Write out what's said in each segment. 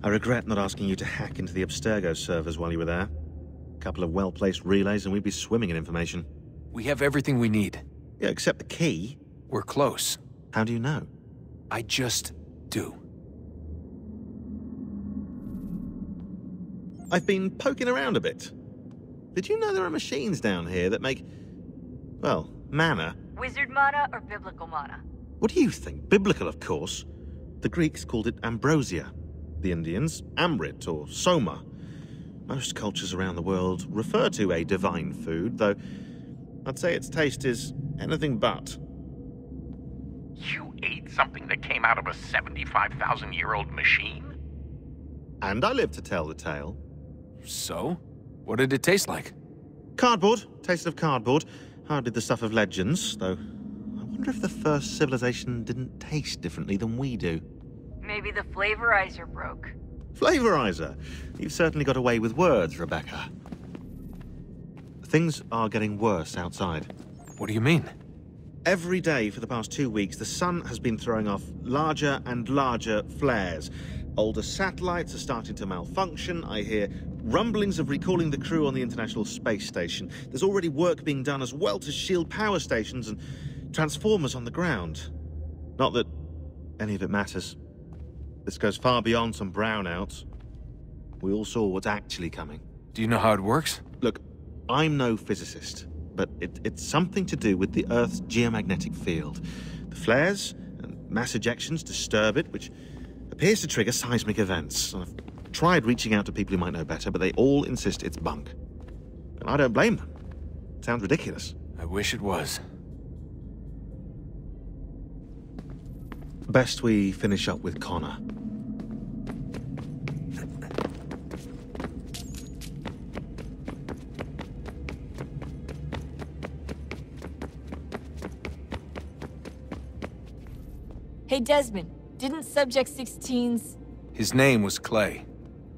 I regret not asking you to hack into the Abstergo servers while you were there. A couple of well-placed relays and we'd be swimming in information. We have everything we need. Yeah, except the key. We're close. How do you know? I just do. I've been poking around a bit. Did you know there are machines down here that make, well, mana? Wizard mana or biblical mana? What do you think? Biblical, of course. The Greeks called it ambrosia. The Indians, amrit or soma. Most cultures around the world refer to a divine food, though I'd say its taste is anything but. You ate something that came out of a 75,000-year-old machine? And I live to tell the tale. So? What did it taste like? Cardboard. Tasted of cardboard. Hardly the stuff of legends, though I wonder if the first civilization didn't taste differently than we do. Maybe the flavorizer broke. Flavorizer? You've certainly got away with words, Rebecca. Things are getting worse outside. What do you mean? Every day for the past 2 weeks, the sun has been throwing off larger and larger flares. Older satellites are starting to malfunction. I hear rumblings of recalling the crew on the International Space Station. There's already work being done as well to shield power stations and transformers on the ground. Not that any of it matters. This goes far beyond some brownouts. We all saw what's actually coming. Do you know how it works? Look, I'm no physicist, but it's something to do with the Earth's geomagnetic field. The flares and mass ejections disturb it, which appears to trigger seismic events. I've tried reaching out to people who might know better, but they all insist it's bunk. And I don't blame them. It sounds ridiculous. I wish it was. Best we finish up with Connor. Hey, Desmond, didn't Subject 16's... His name was Clay.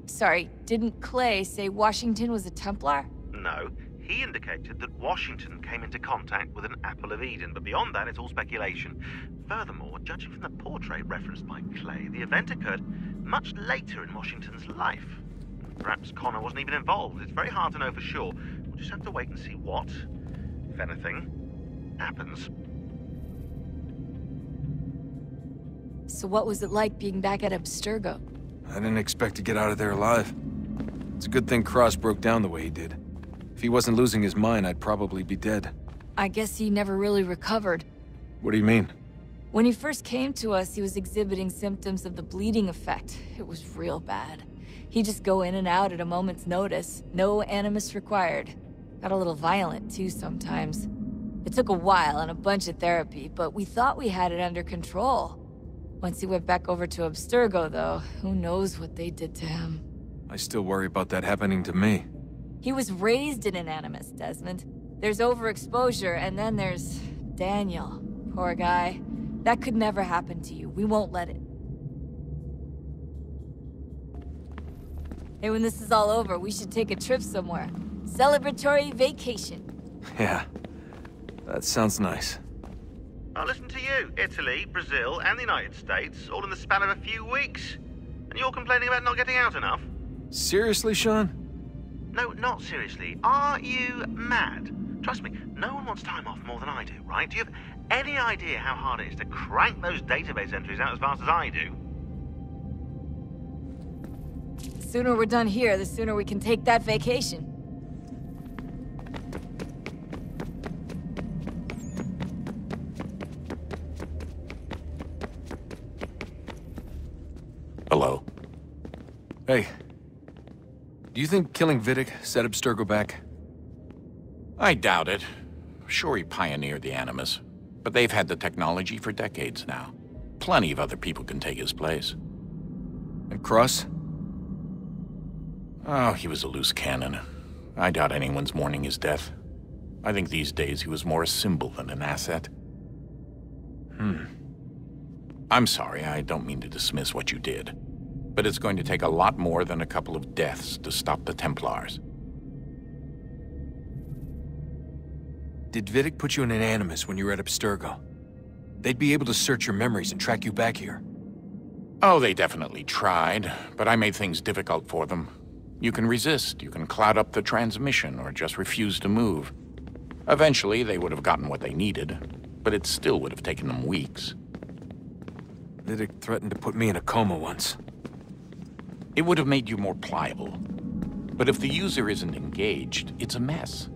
Sorry, didn't Clay say Washington was a Templar? No, he indicated that Washington came into contact with an Apple of Eden, but beyond that, it's all speculation. Furthermore, judging from the portrait referenced by Clay, the event occurred much later in Washington's life. Perhaps Connor wasn't even involved. It's very hard to know for sure. We'll just have to wait and see what, if anything, happens. So what was it like being back at Abstergo? I didn't expect to get out of there alive. It's a good thing Cross broke down the way he did. If he wasn't losing his mind, I'd probably be dead. I guess he never really recovered. What do you mean? When he first came to us, he was exhibiting symptoms of the bleeding effect. It was real bad. He'd just go in and out at a moment's notice. No animus required. Got a little violent, too, sometimes. It took a while and a bunch of therapy, but we thought we had it under control. Once he went back over to Abstergo, though, who knows what they did to him. I still worry about that happening to me. He was raised in an animus, Desmond. There's overexposure, and then there's Daniel. Poor guy. That could never happen to you. We won't let it. Hey, when this is all over, we should take a trip somewhere. Celebratory vacation. Yeah, that sounds nice. Now listen to you. Italy, Brazil, and the United States, all in the span of a few weeks. And you're complaining about not getting out enough? Seriously, Sean? No, not seriously. Are you mad? Trust me, no one wants time off more than I do, right? Do you have any idea how hard it is to crank those database entries out as fast as I do? The sooner we're done here, the sooner we can take that vacation. Hello? Hey. Do you think killing Vidic set Abstergo back? I doubt it. Sure, he pioneered the Animus, but they've had the technology for decades now. Plenty of other people can take his place. And Cross? Oh, he was a loose cannon. I doubt anyone's mourning his death. I think these days he was more a symbol than an asset. I'm sorry, I don't mean to dismiss what you did. But it's going to take a lot more than a couple of deaths to stop the Templars. Did Vidic put you in an animus when you were at Abstergo? They'd be able to search your memories and track you back here. Oh, they definitely tried, but I made things difficult for them. You can resist, you can cloud up the transmission, or just refuse to move. Eventually, they would have gotten what they needed, but it still would have taken them weeks. Vidic threatened to put me in a coma once. It would have made you more pliable. But if the user isn't engaged, it's a mess.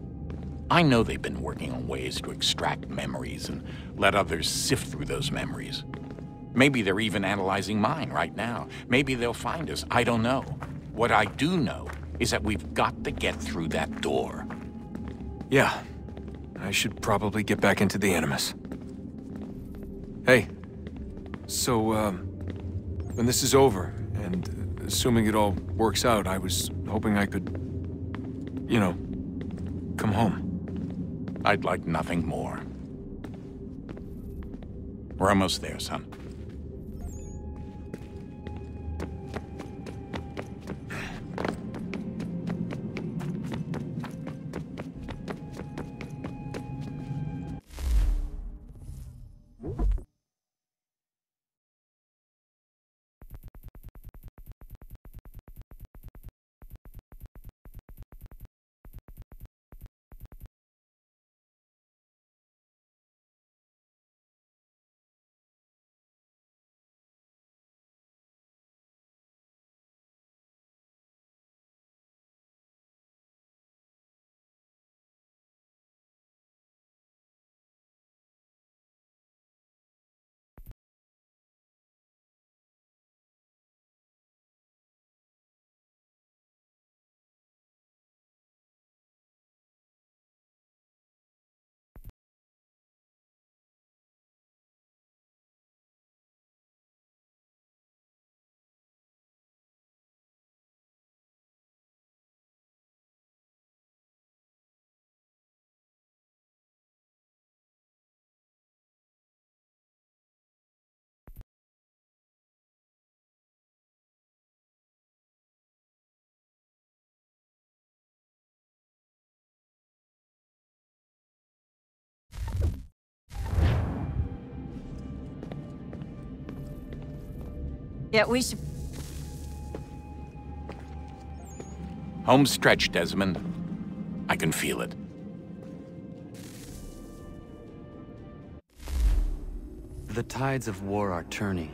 I know they've been working on ways to extract memories and let others sift through those memories. Maybe they're even analyzing mine right now. Maybe they'll find us. I don't know. What I do know is that we've got to get through that door. Yeah. I should probably get back into the Animus. Hey. So, when this is over, and assuming it all works out, I was hoping I could, you know, come home. I'd like nothing more. We're almost there, son. Yeah, we should... Home stretch, Desmond. I can feel it. The tides of war are turning.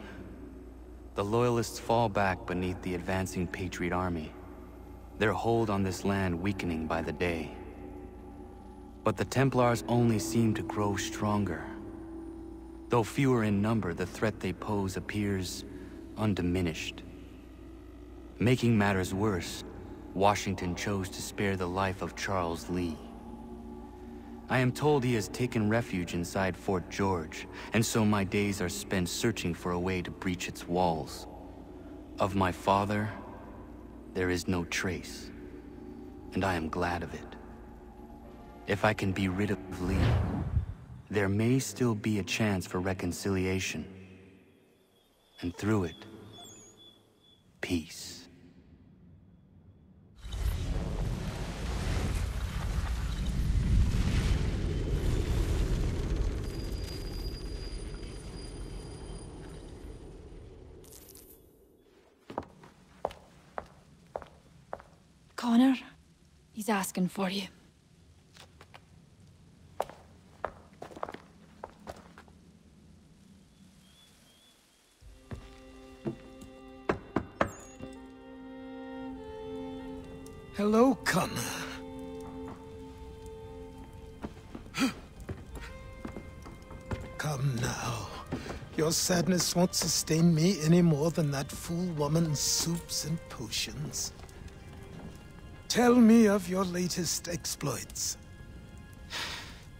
The Loyalists fall back beneath the advancing Patriot army, their hold on this land weakening by the day. But the Templars only seem to grow stronger. Though fewer in number, the threat they pose appears undiminished. Making matters worse, Washington chose to spare the life of Charles Lee. I am told he has taken refuge inside Fort George, and so my days are spent searching for a way to breach its walls. Of my father, there is no trace, and I am glad of it. If I can be rid of Lee, there may still be a chance for reconciliation. And through it, peace. Connor, he's asking for you. Hello, Connor. Come now. Your sadness won't sustain me any more than that fool woman's soups and potions. Tell me of your latest exploits.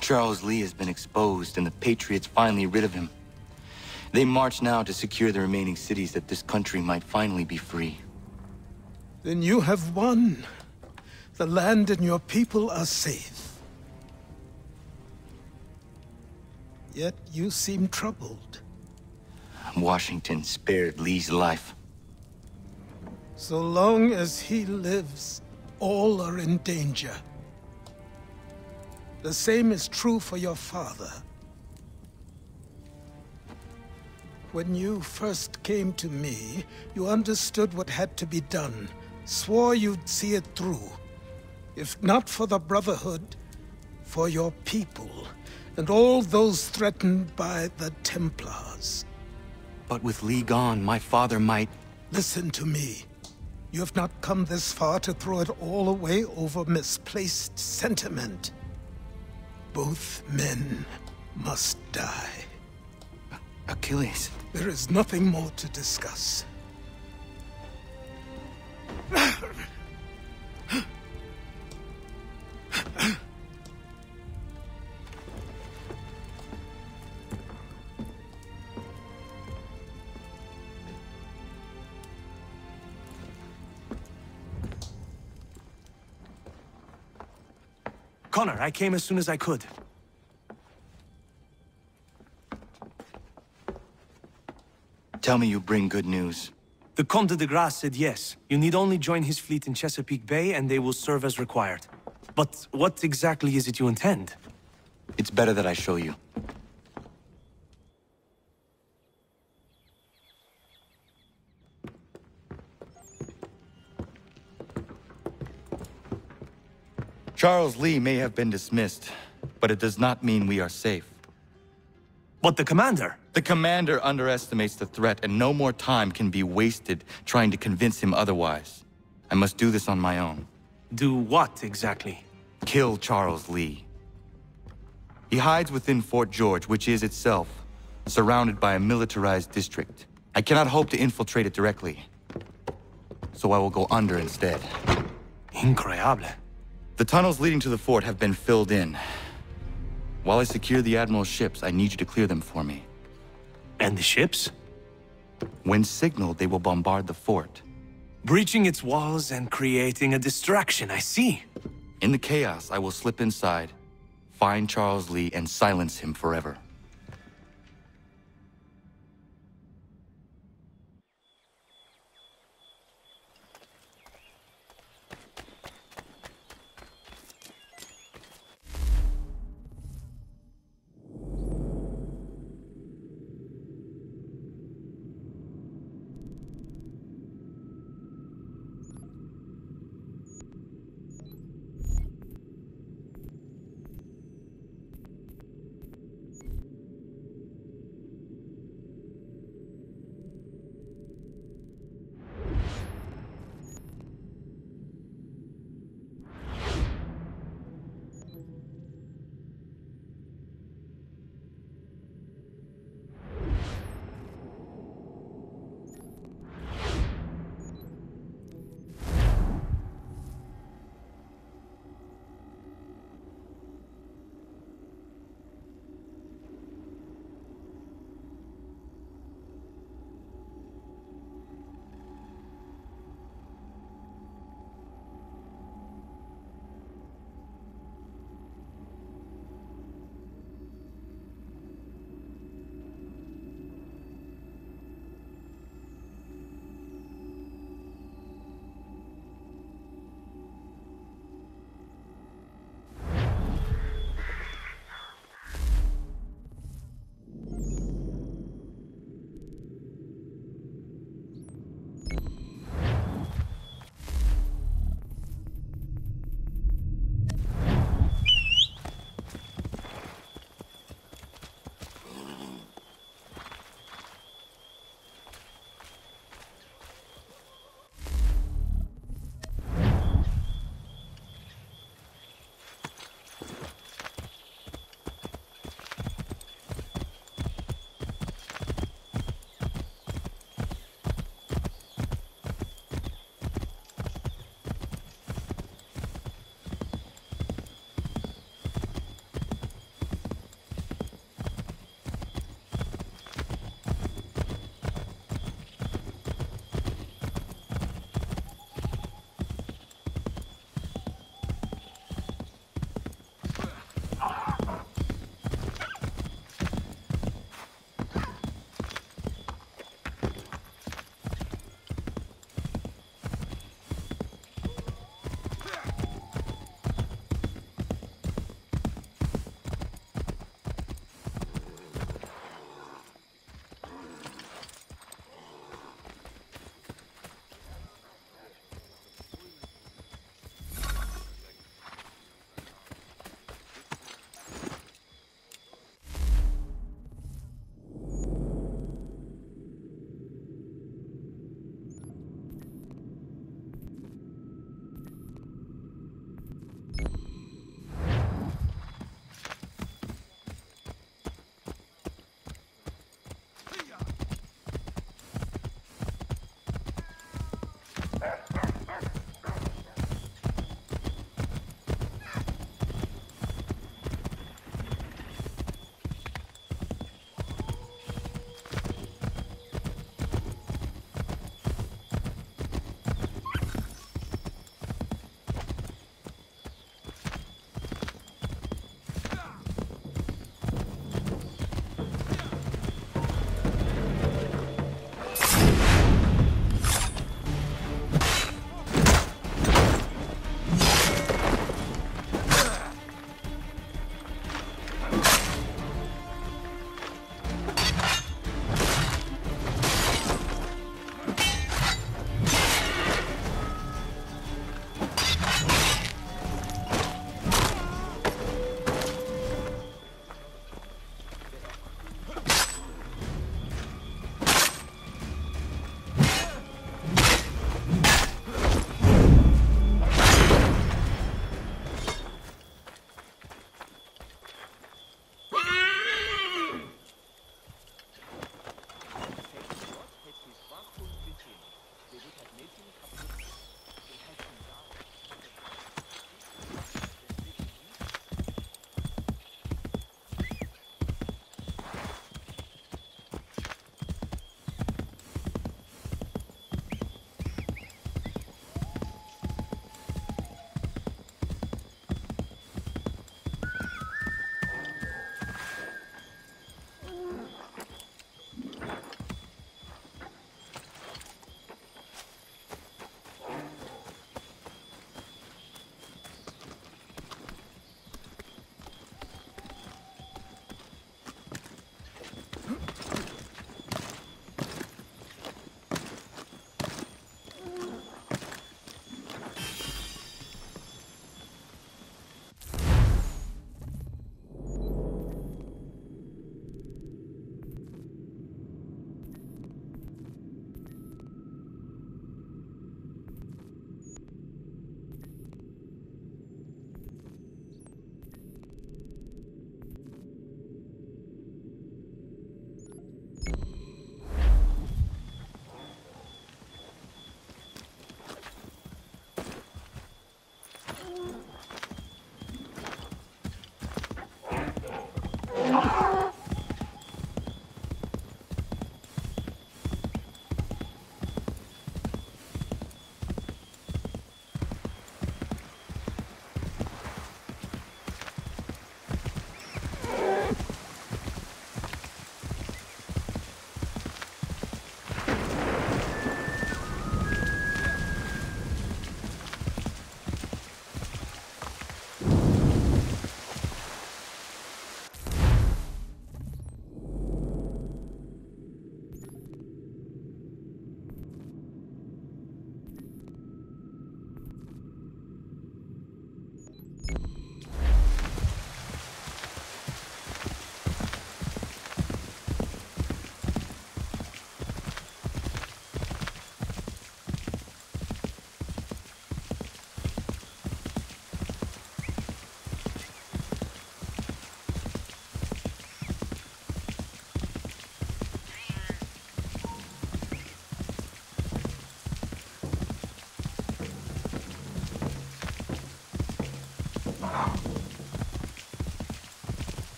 Charles Lee has been exposed, and the Patriots finally rid of him. They march now to secure the remaining cities that this country might finally be free. Then you have won. The land and your people are safe. Yet you seem troubled. Washington spared Lee's life. So long as he lives, all are in danger. The same is true for your father. When you first came to me, you understood what had to be done, swore you'd see it through. If not for the Brotherhood, for your people, and all those threatened by the Templars. But with Lee gone, my father might... Listen to me. You have not come this far to throw it all away over misplaced sentiment. Both men must die. Achilles. There is nothing more to discuss. Connor, I came as soon as I could. Tell me you bring good news. The Comte de Grasse said yes. You need only join his fleet in Chesapeake Bay and they will serve as required. But what exactly is it you intend? It's better that I show you. Charles Lee may have been dismissed, but it does not mean we are safe. But the commander? The commander underestimates the threat, and no more time can be wasted trying to convince him otherwise. I must do this on my own. Do what exactly? Kill Charles Lee. He hides within Fort George, which is itself surrounded by a militarized district. I cannot hope to infiltrate it directly, so I will go under instead. Incroyable. The tunnels leading to the fort have been filled in. While I secure the Admiral's ships, I need you to clear them for me. And the ships? When signaled, they will bombard the fort. Breaching its walls and creating a distraction, I see. In the chaos, I will slip inside, find Charles Lee, and silence him forever.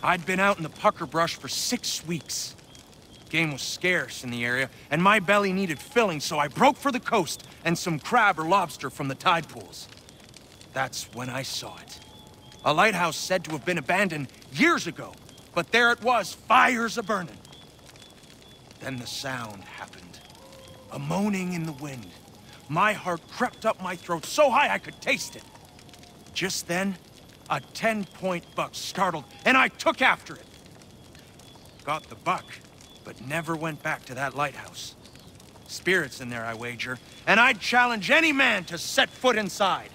I'd been out in the pucker brush for 6 weeks. Game was scarce in the area, and my belly needed filling, so I broke for the coast and some crab or lobster from the tide pools. That's when I saw it. A lighthouse said to have been abandoned years ago, but there it was, fires a-burning. Then the sound happened. A moaning in the wind. My heart crept up my throat so high I could taste it. Just then, a 10-point buck startled, and I took after it. Got the buck, but never went back to that lighthouse. Spirits in there, I wager, and I'd challenge any man to set foot inside.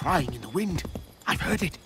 crying in the wind. I've heard it.